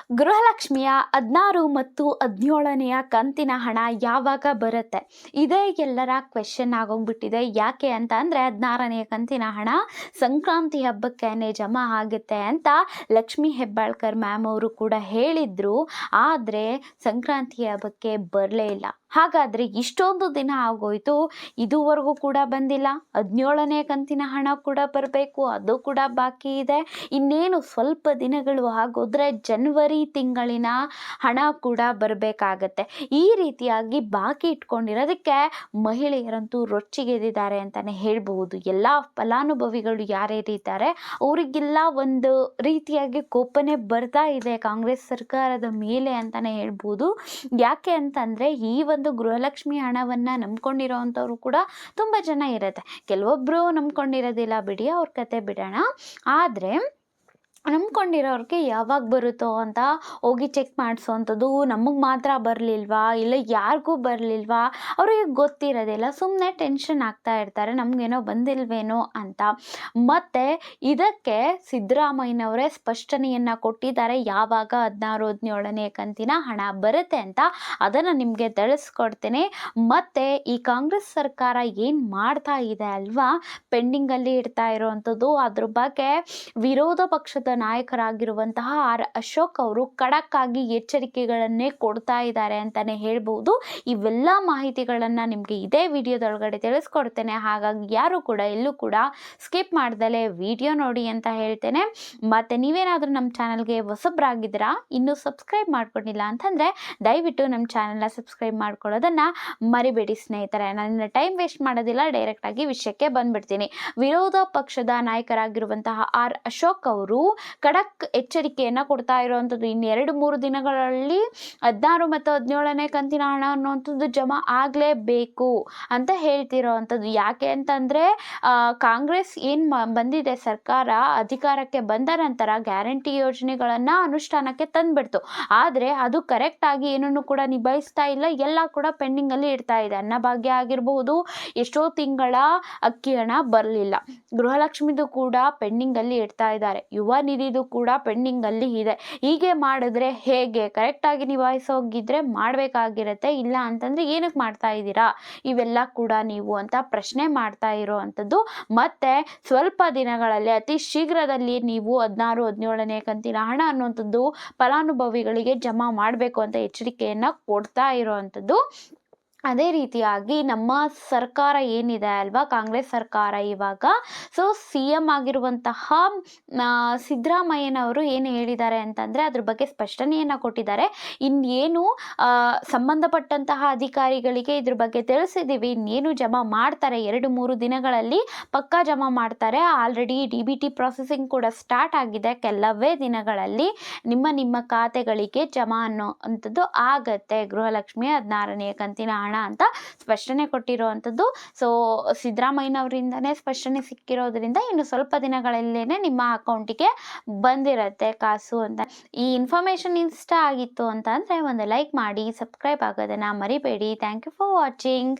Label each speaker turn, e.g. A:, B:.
A: ಗೃಹಲಕ್ಷ್ಮಿಯ 16 ಮತ್ತು 17ನೆಯ ಕಂತಿನ ಹಣ ಯಾವಾಗ ಬರುತ್ತೆ? ಇದೇ ಎಲ್ಲರ ಕ್ವೆಶ್ಚನ್ ಆಗೋಗ್ಬಿಟ್ಟಿದೆ. ಯಾಕೆ ಅಂತ ಅಂದರೆ 16ನೆಯ ಕಂತಿನ ಹಣ ಸಂಕ್ರಾಂತಿ ಹಬ್ಬಕ್ಕೇನೆ ಜಮಾ ಆಗುತ್ತೆ ಅಂತ ಲಕ್ಷ್ಮಿ ಹೆಬ್ಬಾಳ್ಕರ್ ಮ್ಯಾಮ್ ಅವರು ಕೂಡ ಹೇಳಿದ್ರು. ಆದರೆ ಸಂಕ್ರಾಂತಿ ಹಬ್ಬಕ್ಕೆ ಬರಲೇ ಇಲ್ಲ. ಹಾಗಾದರೆ ಇಷ್ಟೊಂದು ದಿನ ಆಗೋಯ್ತು, ಇದುವರೆಗೂ ಕೂಡ ಬಂದಿಲ್ಲ. 17ನೇ ಕಂತಿನ ಹಣ ಕೂಡ ಬರಬೇಕು, ಅದು ಕೂಡ ಬಾಕಿ ಇದೆ. ಇನ್ನೇನು ಸ್ವಲ್ಪ ದಿನಗಳು ಆಗೋದ್ರೆ ಜನವರಿ ತಿಂಗಳಿನ ಹಣ ಕೂಡ ಬರಬೇಕಾಗತ್ತೆ. ಈ ರೀತಿಯಾಗಿ ಬಾಕಿ ಇಟ್ಕೊಂಡಿರೋದಕ್ಕೆ ಮಹಿಳೆಯರಂತೂ ರೊಚ್ಚಿಗೆದ್ದಿದ್ದಾರೆ ಅಂತಲೇ ಹೇಳ್ಬಹುದು. ಎಲ್ಲ ಫಲಾನುಭವಿಗಳು ಯಾರ್ಯಾರಿದ್ದಾರೆ ಅವರಿಗೆಲ್ಲ ಒಂದು ರೀತಿಯಾಗಿ ಕೋಪನೆ ಬರ್ತಾ ಇದೆ ಕಾಂಗ್ರೆಸ್ ಸರ್ಕಾರದ ಮೇಲೆ ಅಂತಲೇ ಹೇಳ್ಬೋದು. ಯಾಕೆ ಅಂತಂದರೆ ಈ ಒಂದು ಗೃಹಲಕ್ಷ್ಮಿ ಹಣವನ್ನು ನಂಬ್ಕೊಂಡಿರೋವಂಥವ್ರು ಕೂಡ ತುಂಬ ಜನ ಇರುತ್ತೆ. ಕೆಲವೊಬ್ಬರು ನಂಬ್ಕೊಂಡಿರೋದಿಲ್ಲ ಬಿಡಿ, ಅವ್ರ ಕತೆ ಬಿಡೋಣ. ಆದರೆ ನಂಬ್ಕೊಂಡಿರೋರಿಗೆ ಯಾವಾಗ ಬರುತ್ತೋ ಅಂತ ಹೋಗಿ ಚೆಕ್ ಮಾಡಿಸೋವಂಥದ್ದು, ನಮಗೆ ಮಾತ್ರ ಬರಲಿಲ್ವಾ ಇಲ್ಲ ಯಾರಿಗೂ ಬರಲಿಲ್ವಾ ಅವರಿಗೆ ಗೊತ್ತಿರೋದಿಲ್ಲ, ಸುಮ್ಮನೆ ಟೆನ್ಷನ್ ಆಗ್ತಾ ಇರ್ತಾರೆ ನಮಗೇನೋ ಬಂದಿಲ್ವೇನೋ ಅಂತ. ಮತ್ತು ಇದಕ್ಕೆ ಸಿದ್ದರಾಮಯ್ಯನವರೇ ಸ್ಪಷ್ಟನೆಯನ್ನು ಕೊಟ್ಟಿದ್ದಾರೆ ಯಾವಾಗ 16, 17ನೇ ಕಂತಿನ ಹಣ ಬರುತ್ತೆ ಅಂತ. ಅದನ್ನು ನಿಮಗೆ ತಿಳಿಸ್ಕೊಡ್ತೇನೆ. ಮತ್ತು ಈ ಕಾಂಗ್ರೆಸ್ ಸರ್ಕಾರ ಏನು ಮಾಡ್ತಾ ಇದೆ ಅಲ್ವಾ, ಪೆಂಡಿಂಗಲ್ಲಿ ಇಡ್ತಾ ಇರೋವಂಥದ್ದು, ಅದ್ರ ಬಗ್ಗೆ ವಿರೋಧ ಪಕ್ಷದ ನಾಯಕರಾಗಿರುವಂತಹ ಆರ್ ಅಶೋಕ್ ಅವರು ಖಡಕ್ ಆಗಿ ಎಚ್ಚರಿಕೆಗಳನ್ನೇ ಕೊಡ್ತಾ ಇದ್ದಾರೆ ಅಂತಾನೆ ಹೇಳ್ಬಹುದು. ಇವೆಲ್ಲ ಮಾಹಿತಿಗಳನ್ನು ನಿಮಗೆ ಇದೇ ವಿಡಿಯೋದೊಳಗಡೆ ತಿಳಿಸ್ಕೊಡ್ತೇನೆ. ಹಾಗಾಗಿ ಯಾರು ಕೂಡ ಎಲ್ಲೂ ಕೂಡ ಸ್ಕಿಪ್ ಮಾಡ್ದಲೇ ವಿಡಿಯೋ ನೋಡಿ ಅಂತ ಹೇಳ್ತೇನೆ. ಮತ್ತು ನೀವೇನಾದರೂ ನಮ್ಮ ಚಾನಲ್ಗೆ ಹೊಸಬ್ರಾಗಿದ್ದೀರಾ, ಇನ್ನೂ ಸಬ್ಸ್ಕ್ರೈಬ್ ಮಾಡ್ಕೊಂಡಿಲ್ಲ ಅಂತಂದರೆ ದಯವಿಟ್ಟು ನಮ್ಮ ಚಾನಲ್ನ ಸಬ್ಸ್ಕ್ರೈಬ್ ಮಾಡ್ಕೊಳ್ಳೋದನ್ನು ಮರಿಬೇಡಿ ಸ್ನೇಹಿತರೆ. ನನ್ನ ಟೈಮ್ ವೇಸ್ಟ್ ಮಾಡೋದಿಲ್ಲ, ಡೈರೆಕ್ಟಾಗಿ ವಿಷಯಕ್ಕೆ ಬಂದ್ಬಿಡ್ತೀನಿ. ವಿರೋಧ ಪಕ್ಷದ ನಾಯಕರಾಗಿರುವಂತಹ ಆರ್ ಅಶೋಕ್ ಅವರು ಖಡಕ್ ಎಚ್ಚರಿಕೆಯನ್ನು ಕೊಡ್ತಾ ಇರುವಂಥದ್ದು, ಇನ್ನು 2-3 ದಿನಗಳಲ್ಲಿ 16 ಮತ್ತು 17ನೇ ಕಂತಿನ ಹಣ ಅನ್ನುವಂಥದ್ದು ಜಮಾ ಆಗಲೇಬೇಕು ಅಂತ ಹೇಳ್ತಿರೋವಂಥದ್ದು. ಯಾಕೆ ಅಂತಂದರೆ ಕಾಂಗ್ರೆಸ್ ಏನು ಬಂದಿದೆ ಸರ್ಕಾರ ಅಧಿಕಾರಕ್ಕೆ ಬಂದ ನಂತರ ಗ್ಯಾರಂಟಿ ಯೋಜನೆಗಳನ್ನು ಅನುಷ್ಠಾನಕ್ಕೆ ತಂದುಬಿಡ್ತು. ಆದರೆ ಅದು ಕರೆಕ್ಟಾಗಿ ಏನನ್ನು ಕೂಡ ನಿಭಾಯಿಸ್ತಾ ಇಲ್ಲ, ಎಲ್ಲ ಕೂಡ ಪೆಂಡಿಂಗಲ್ಲಿ ಇಡ್ತಾ ಇದೆ. ಅನ್ನಭಾಗ್ಯ ಆಗಿರಬಹುದು, ಎಷ್ಟೋ ತಿಂಗಳ ಅಕ್ಕಿ ಹಣ ಬರಲಿಲ್ಲ, ಗೃಹಲಕ್ಷ್ಮಿದು ಕೂಡ ಪೆಂಡಿಂಗಲ್ಲಿ ಇಡ್ತಾ ಇದ್ದಾರೆ, ಯುವ ನಿಧಿದು ಕೂಡ ಪೆಂಡಿಂಗಲ್ಲಿ ಇದೆ. ಹೀಗೆ ಮಾಡಿದ್ರೆ ಹೇಗೆ? ಕರೆಕ್ಟಾಗಿ ನಿಭಾಯಿಸೋಗಿದ್ರೆ ಮಾಡಬೇಕಾಗಿರುತ್ತೆ, ಇಲ್ಲ ಅಂತಂದರೆ ಏನಕ್ಕೆ ಮಾಡ್ತಾ ಇದ್ದೀರಾ ಇವೆಲ್ಲ ಕೂಡ ನೀವು ಅಂತ ಪ್ರಶ್ನೆ ಮಾಡ್ತಾ ಇರೋವಂಥದ್ದು. ಮತ್ತು ಸ್ವಲ್ಪ ದಿನಗಳಲ್ಲಿ ಅತಿ ಶೀಘ್ರದಲ್ಲಿ ನೀವು 16, 17ನೇ ಕಂತಿನ ಹಣ ಅನ್ನುವಂಥದ್ದು ಫಲಾನುಭವಿಗಳಿಗೆ ಜಮಾ ಮಾಡಬೇಕು ಅಂತ ಎಚ್ಚರಿಕೆಯನ್ನು ಕೊಡ್ತಾ ಇರೋವಂಥದ್ದು. ಅದೇ ರೀತಿಯಾಗಿ ನಮ್ಮ ಸರ್ಕಾರ ಏನಿದೆ ಅಲ್ವಾ, ಕಾಂಗ್ರೆಸ್ ಸರ್ಕಾರ ಇವಾಗ ಸಿ ಎಂ ಆಗಿರುವಂತಹ ಸಿದ್ದರಾಮಯ್ಯನವರು ಏನು ಹೇಳಿದ್ದಾರೆ ಅಂತಂದರೆ ಅದ್ರ ಬಗ್ಗೆ ಸ್ಪಷ್ಟನೆಯನ್ನು ಕೊಟ್ಟಿದ್ದಾರೆ. ಇನ್ನೇನು ಸಂಬಂಧಪಟ್ಟಂತಹ ಅಧಿಕಾರಿಗಳಿಗೆ ಇದ್ರ ಬಗ್ಗೆ ತಿಳಿಸಿದ್ದೀವಿ, ಇನ್ನೇನು ಜಮಾ ಮಾಡ್ತಾರೆ, 2-3 ದಿನಗಳಲ್ಲಿ ಪಕ್ಕಾ ಜಮಾ ಮಾಡ್ತಾರೆ. ಆಲ್ರೆಡಿ DBT ಪ್ರಾಸೆಸಿಂಗ್ ಕೂಡ ಸ್ಟಾರ್ಟ್ ಆಗಿದೆ. ಕೆಲವೇ ದಿನಗಳಲ್ಲಿ ನಿಮ್ಮ ಖಾತೆಗಳಿಗೆ ಜಮಾ ಅನ್ನೋ ಅಂಥದ್ದು ಆಗತ್ತೆ ಗೃಹಲಕ್ಷ್ಮಿ 16ನೇ ಕಂತಿನ ಹಣ ಅಂತ ಸ್ಪಷ್ಟನೆ ಕೊಟ್ಟಿರುವಂಥದ್ದು. ಸಿದ್ದರಾಮಯ್ಯನವರಿಂದನೇ ಸ್ಪಷ್ಟನೆ ಸಿಕ್ಕಿರೋದ್ರಿಂದ ಇನ್ನು ಸ್ವಲ್ಪ ದಿನಗಳಲ್ಲೇನೆ ನಿಮ್ಮ ಅಕೌಂಟಿಗೆ ಬಂದಿರತ್ತೆ ಕಾಸು ಅಂತ. ಈ ಇನ್ಫಾರ್ಮೇಶನ್ ಇಷ್ಟ ಆಗಿತ್ತು ಅಂತ ಅಂದರೆ ಒಂದು ಲೈಕ್ ಮಾಡಿ, ಸಬ್ಸ್ಕ್ರೈಬ್ ಆಗೋದನ್ನು ಮರಿಬೇಡಿ. Thank you for watching.